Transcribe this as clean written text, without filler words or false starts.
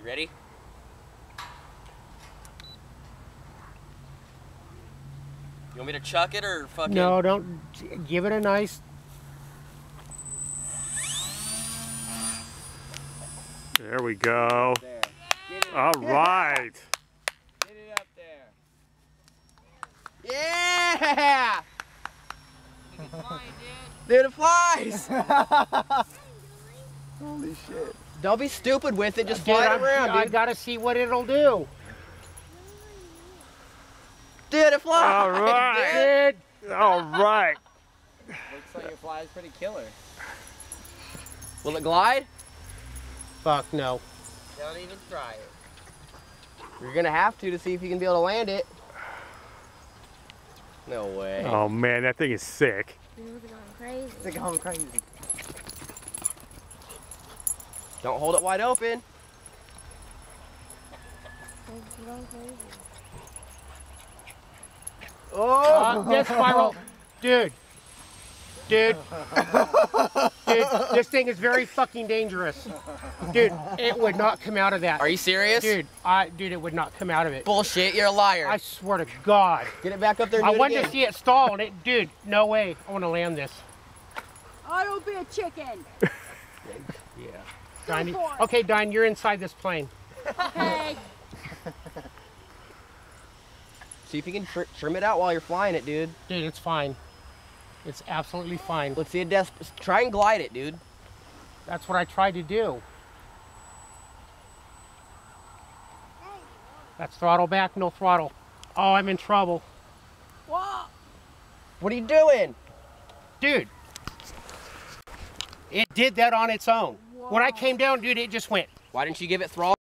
Ready? You want me to chuck it or fucking? No, don't. Give it a nice. There we go. All right. Get it up there. Yeah! Dude, it flies! Holy shit. Don't be stupid with it, just fly it around, dude. I gotta see what it'll do. Dude, it flies! All right. Dude. All right. Looks like your fly is pretty killer. Will it glide? Fuck no. Don't even try it. You're gonna have to see if you can be able to land it. No way. Oh man, that thing is sick. Dude, we're going crazy. It's going crazy. Don't hold it wide open. We're going crazy. Oh! Dead spiral. Dude. Dude, this thing is very fucking dangerous. Dude, it would not come out of that. Are you serious? Dude, dude, it would not come out of it. Bullshit, you're a liar. I swear to God. Get it back up there and I do it wanted again. to see it stall, and it, dude, no way. I want to land this. Oh, don't be a chicken. Yeah. Dine, for it. okay, Dine, you're inside this plane. Okay. See if you can trim it out while you're flying it, dude. Dude, it's fine. It's absolutely fine. Let's see a try and glide it, dude. That's what I tried to do. That's throttle back, no throttle. Oh, I'm in trouble. Whoa. What are you doing? Dude, it did that on its own. When I came down, dude, it just went. Why didn't you give it throttle?